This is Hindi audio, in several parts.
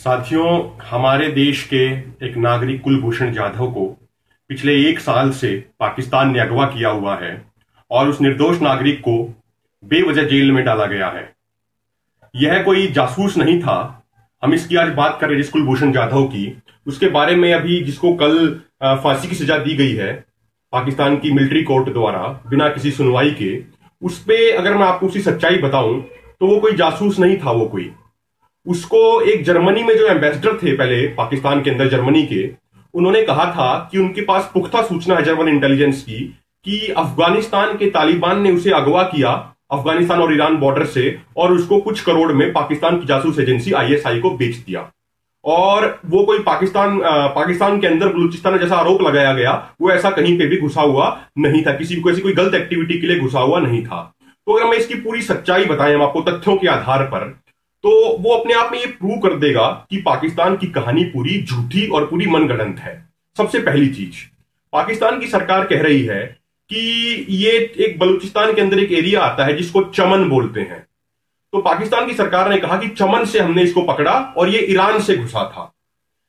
साथियों, हमारे देश के एक नागरिक कुलभूषण जाधव को पिछले 1 साल से पाकिस्तान ने अगवा किया हुआ है और उस निर्दोष नागरिक को बेवजह जेल में डाला गया है। यह कोई जासूस नहीं था। हम इसकी आज बात कर रहे हैं जिस कुलभूषण जाधव की, उसके बारे में अभी जिसको कल फांसी की सजा दी गई है पाकिस्तान की मिलिट्री कोर्ट द्वारा बिना किसी सुनवाई के, उस पे अगर मैं आपको उसकी सच्चाई बताऊं तो वो कोई जासूस नहीं था। वो कोई उसको एक जर्मनी में जो एम्बेसडर थे पहले पाकिस्तान के अंदर जर्मनी के, उन्होंने कहा था कि उनके पास पुख्ता सूचना है जर्मन इंटेलिजेंस की कि अफगानिस्तान के तालिबान ने उसे अगवा किया अफगानिस्तान और ईरान बॉर्डर से और उसको कुछ करोड़ में पाकिस्तान की जासूस एजेंसी आईएसआई को बेच दिया। और वो कोई पाकिस्तान के अंदर बलूचिस्तान जैसा आरोप लगाया गया, वो ऐसा कहीं पे भी घुसा हुआ नहीं था, किसी को ऐसी कोई गलत एक्टिविटी के लिए घुसा हुआ नहीं था। तो अगर मैं इसकी पूरी सच्चाई बताएं हम आपको तथ्यों के आधार पर, तो वो अपने आप में ये प्रूव कर देगा कि पाकिस्तान की कहानी पूरी झूठी और पूरी मनगढ़ंत है। सबसे पहली चीज, पाकिस्तान की सरकार कह रही है कि ये एक बलूचिस्तान के अंदर एक एरिया आता है जिसको चमन बोलते हैं। तो पाकिस्तान की सरकार ने कहा कि चमन से हमने इसको पकड़ा और ये ईरान से घुसा था।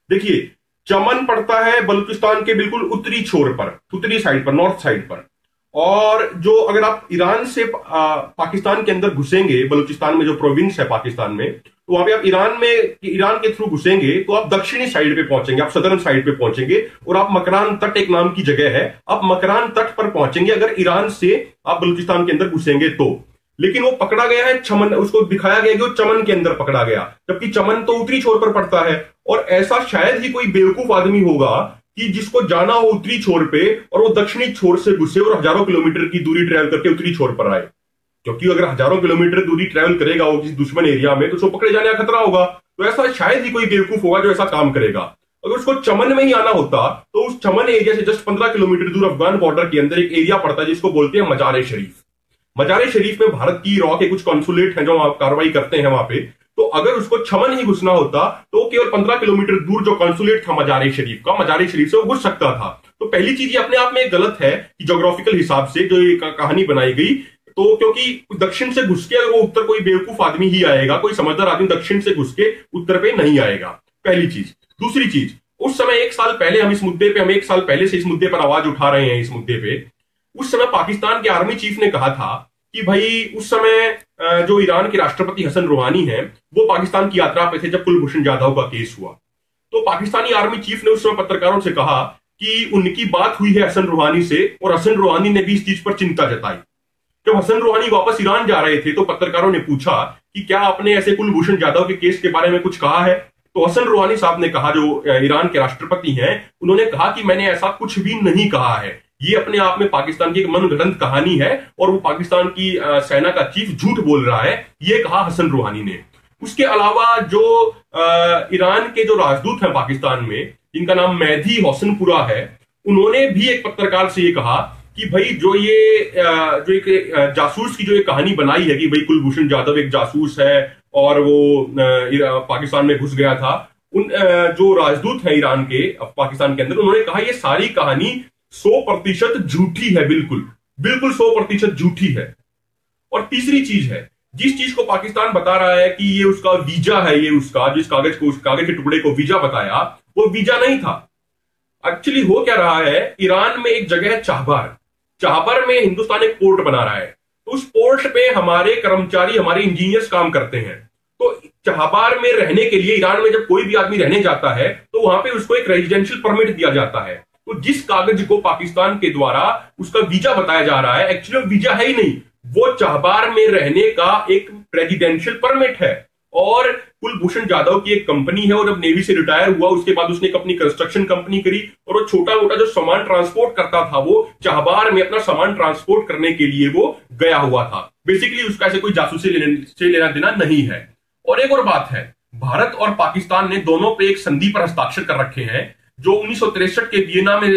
देखिए, चमन पड़ता है बलूचिस्तान के बिल्कुल उत्तरी छोर पर, उत्तरी साइड पर, नॉर्थ साइड पर। और जो अगर आप ईरान से पाकिस्तान के अंदर घुसेंगे, बलूचिस्तान में जो प्रोविंस है पाकिस्तान में, तो वहां पे आप ईरान के थ्रू घुसेंगे तो आप दक्षिणी साइड पे पहुंचेंगे, आप सदर्न साइड पे पहुंचेंगे और आप मकरान तट एक नाम की जगह है, आप मकरान तट पर पहुंचेंगे अगर ईरान से आप बलूचिस्तान के अंदर घुसेंगे तो। लेकिन वो पकड़ा गया है चमन, उसको दिखाया गया कि वो चमन के अंदर पकड़ा गया, जबकि चमन तो उत्तरी छोर पर पड़ता है। और ऐसा शायद ही कोई बेवकूफ आदमी होगा कि जिसको जाना हो उत्तरी छोर पे और वो दक्षिणी छोर से घुसे और हजारों किलोमीटर की दूरी ट्रैवल करके उत्तरी छोर पर आए। क्योंकि अगर हजारों किलोमीटर दूरी ट्रैवल करेगा वो किसी दुश्मन एरिया में, तो उसको पकड़े जाने का खतरा होगा। तो ऐसा शायद ही कोई बेवकूफ होगा जो ऐसा काम करेगा। अगर उसको चमन में ही आना होता तो उस चमन एरिया से जस्ट 15 किलोमीटर दूर अफगान बॉर्डर के अंदर एक एरिया पड़ता है जिसको बोलते हैं मजार शरीफ। मजार शरीफ में भारत की रॉ के कुछ कॉन्सुलेट हैं जो कार्रवाई करते हैं वहां पे। तो अगर उसको चमन ही घुसना होता तो केवल 15 किलोमीटर दूर जो कॉन्सुलेट था मजार शरीफ का, मजार शरीफ से वो घुस सकता था। तो पहली चीज ये अपने आप में गलत है कि ज्योग्राफिकल हिसाब से जो ये कहानी बनाई गई, तो क्योंकि दक्षिण से घुस के अगर वो उत्तर, कोई बेवकूफ आदमी ही आएगा, कोई समझदार आदमी दक्षिण से घुस के उत्तर पे नहीं आएगा। पहली चीज। दूसरी चीज, उस समय 1 साल पहले हम 1 साल पहले से इस मुद्दे पर आवाज उठा रहे हैं। इस मुद्दे पे उस समय पाकिस्तान के आर्मी चीफ ने कहा था कि भाई उस समय जो ईरान के राष्ट्रपति हसन रूहानी हैं, वो पाकिस्तान की यात्रा पे थे जब कुलभूषण जाधव का केस हुआ। तो पाकिस्तानी आर्मी चीफ ने उस समय पत्रकारों से कहा कि उनकी बात हुई है हसन रूहानी से और हसन रूहानी ने भी इस चीज पर चिंता जताई। जब हसन रूहानी वापस ईरान जा रहे थे तो पत्रकारों ने पूछा कि क्या आपने ऐसे कुलभूषण जाधव के केस के बारे में कुछ कहा है? तो हसन रूहानी साहब ने कहा, जो ईरान के राष्ट्रपति हैं, उन्होंने कहा कि मैंने ऐसा कुछ भी नहीं कहा है। ये अपने आप में पाकिस्तान की एक मनगढ़ंत कहानी है और वो पाकिस्तान की सेना का चीफ झूठ बोल रहा है, ये कहा हसन रूहानी ने। उसके अलावा जो ईरान के जो राजदूत हैं पाकिस्तान में, जिनका नाम मेहदी होसनपुरा है, उन्होंने भी एक पत्रकार से ये कहा कि भाई जो एक जासूस की जो एक कहानी बनाई है कि भाई कुलभूषण जाधव एक जासूस है और वो पाकिस्तान में घुस गया था, उन जो राजदूत है ईरान के पाकिस्तान के अंदर, उन्होंने कहा ये सारी कहानी 100% झूठी है, बिल्कुल 100% झूठी है। और तीसरी चीज है, जिस चीज को पाकिस्तान बता रहा है कि ये उसका वीजा है, ये उसका जिस कागज के टुकड़े को वीजा बताया, वो वीजा नहीं था। एक्चुअली हो क्या रहा है, ईरान में एक जगह है चाहबर में हिंदुस्तान एक पोर्ट बना रहा है। तो उस पोर्ट पे हमारे कर्मचारी, हमारे इंजीनियर्स काम करते हैं। तो चाहबार में रहने के लिए ईरान में जब कोई भी आदमी रहने जाता है तो वहां पे उसको एक रेजिडेंशियल परमिट दिया जाता है। तो जिस कागज को पाकिस्तान के द्वारा उसका वीजा बताया जा रहा है, एक्चुअली वीजा है ही नहीं, वो चाहबार में रहने का एक रेजिडेंशियल परमिट है। और कुलभूषण जाधव की एक कंपनी है और जब नेवी से रिटायर हुआ उसके बाद उसने एक अपनी कंस्ट्रक्शन कंपनी करी और वो छोटा मोटा जो सामान ट्रांसपोर्ट करता था, वो चाहबार में अपना सामान ट्रांसपोर्ट करने के लिए वो गया हुआ था। बेसिकली उसका ऐसे कोई जासूसी से लेना देना नहीं है। और एक और बात है, भारत और पाकिस्तान ने दोनों पे एक संधि पर हस्ताक्षर कर रखे हैं, जो 1963 के वियना में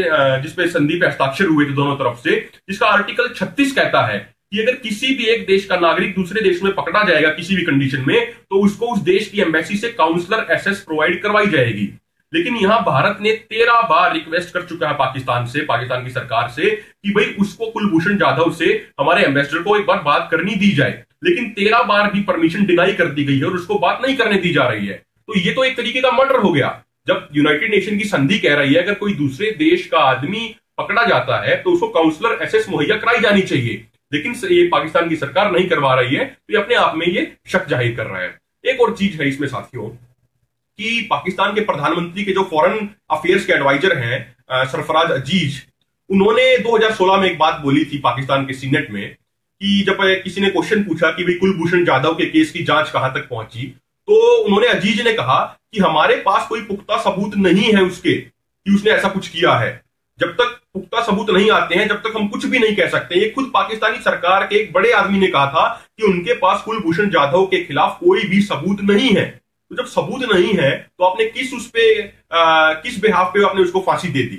जिसपे संधि पे हस्ताक्षर हुए थे दोनों तरफ से, जिसका आर्टिकल 36 कहता है कि अगर किसी भी एक देश का नागरिक दूसरे देश में पकड़ा जाएगा किसी भी कंडीशन में, तो उसको उस देश की एम्बेसी से काउंसलर एसेस प्रोवाइड करवाई जाएगी। लेकिन यहां भारत ने 13 बार रिक्वेस्ट कर चुका है पाकिस्तान की सरकार से कि भाई उसको कुलभूषण जाधव से, हमारे एम्बेसडर को एक बार बात करनी दी जाए। लेकिन 13 बार भी परमिशन डिनाई कर दी गई है और उसको बात नहीं करने दी जा रही है। तो ये तो एक तरीके का मर्डर हो गया। जब यूनाइटेड नेशन की संधि कह रही है अगर कोई दूसरे देश का आदमी पकड़ा जाता है तो उसको काउंसलर एसेस मुहैया कराई जानी चाहिए, लेकिन ये पाकिस्तान की सरकार नहीं करवा रही है, तो ये अपने आप में ये शक जाहिर कर रहा है। एक और चीज है इसमें साथियों कि पाकिस्तान के प्रधानमंत्री के जो फॉरेन अफेयर्स के एडवाइजर हैं सरफराज अजीज, उन्होंने 2016 में एक बात बोली थी पाकिस्तान के सीनेट में कि जब किसी ने क्वेश्चन पूछा कि भाई कुलभूषण जाधव के केस की जांच कहां तक पहुंची, तो उन्होंने अजीज ने कहा कि हमारे पास कोई पुख्ता सबूत नहीं है उसके कि उसने ऐसा कुछ किया है। जब तक पुख्ता सबूत नहीं आते हैं जब तक हम कुछ भी नहीं कह सकते। ये खुद पाकिस्तानी सरकार के एक बड़े आदमी ने कहा था कि उनके पास कुलभूषण जाधव के खिलाफ कोई भी सबूत नहीं है। तो जब सबूत नहीं है तो आपने किस बिहाफ पे आपने उसको फांसी दे दी।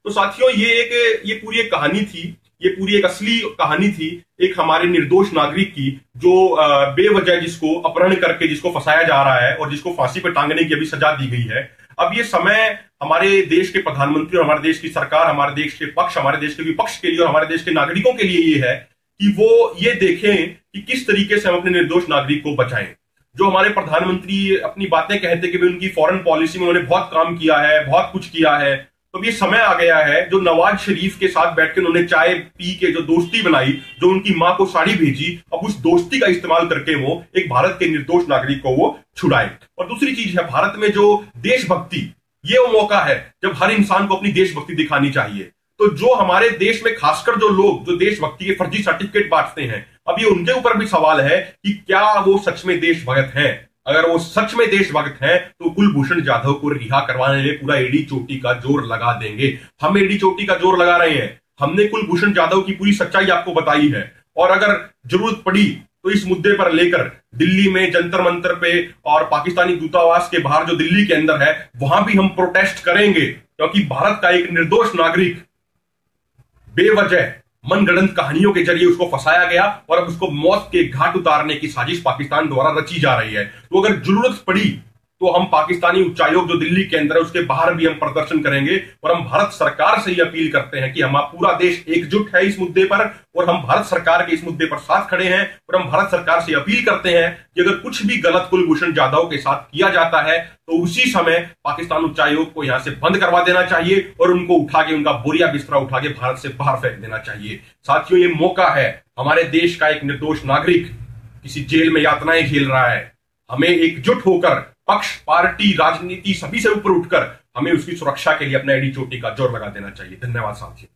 तो साथियों ये पूरी एक कहानी थी, ये पूरी एक असली कहानी थी एक हमारे निर्दोष नागरिक की जो बेवजह जिसको अपहरण करके जिसको फंसाया जा रहा है और जिसको फांसी पर टांगने की अभी सजा दी गई है। अब ये समय हमारे देश के प्रधानमंत्री और हमारे देश की सरकार, हमारे देश के पक्ष, हमारे देश के विपक्ष के लिए और हमारे देश के नागरिकों के लिए ये है कि वो ये देखें कि किस तरीके से हम अपने निर्दोष नागरिक को बचाएं। जो हमारे प्रधानमंत्री अपनी बातें कहते कि उनकी फॉरेन पॉलिसी में उन्होंने बहुत काम किया है, बहुत कुछ किया है, तो ये समय आ गया है जो नवाज शरीफ के साथ बैठकर उन्होंने चाय पी के जो दोस्ती बनाई, जो उनकी मां को साड़ी भेजी, अब उस दोस्ती का इस्तेमाल करके वो एक भारत के निर्दोष नागरिक को वो छुड़ाए। और दूसरी चीज है भारत में जो देशभक्ति, ये वो मौका है जब हर इंसान को अपनी देशभक्ति दिखानी चाहिए। तो जो हमारे देश में खासकर जो लोग जो देशभक्ति के फर्जी सर्टिफिकेट बांटते हैं, अब ये उनके ऊपर भी सवाल है कि क्या वो सच में देशभक्त हैं। अगर वो सच में देशभक्त हैं तो कुलभूषण जाधव को रिहा करवाने में पूरा एडी चोटी का जोर लगा देंगे। हम एडी चोटी का जोर लगा रहे हैं, हमने कुलभूषण जाधव की पूरी सच्चाई आपको बताई है। और अगर जरूरत पड़ी तो इस मुद्दे पर लेकर दिल्ली में जंतर मंतर पे और पाकिस्तानी दूतावास के बाहर जो दिल्ली के अंदर है वहां भी हम प्रोटेस्ट करेंगे, क्योंकि भारत का एक निर्दोष नागरिक बेवजह मनगढ़ंत कहानियों के जरिए उसको फंसाया गया और अब उसको मौत के घाट उतारने की साजिश पाकिस्तान द्वारा रची जा रही है। तो अगर जरूरत पड़ी तो हम पाकिस्तानी उच्चायोग जो दिल्ली के अंदर है उसके बाहर भी हम प्रदर्शन करेंगे और हम भारत सरकार से ही अपील करते हैं कि हमारा पूरा देश एकजुट है इस मुद्दे पर और हम भारत सरकार के इस मुद्दे पर साथ खड़े हैं। और हम भारत सरकार से अपील करते हैं कि अगर कुछ भी गलत कुलभूषण जाधव के साथ किया जाता है तो उसी समय पाकिस्तान उच्चायोग को यहां से बंद करवा देना चाहिए और उनको उठा के, उनका बोरिया बिस्तरा उठा के भारत से बाहर फेंक देना चाहिए। साथियों, ये मौका है, हमारे देश का एक निर्दोष नागरिक किसी जेल में यातनाएं झेल रहा है, हमें एकजुट होकर पक्ष, पार्टी, राजनीति सभी से ऊपर उठकर हमें उसकी सुरक्षा के लिए अपना एडी चोटी का जोर लगा देना चाहिए। धन्यवाद साथियों।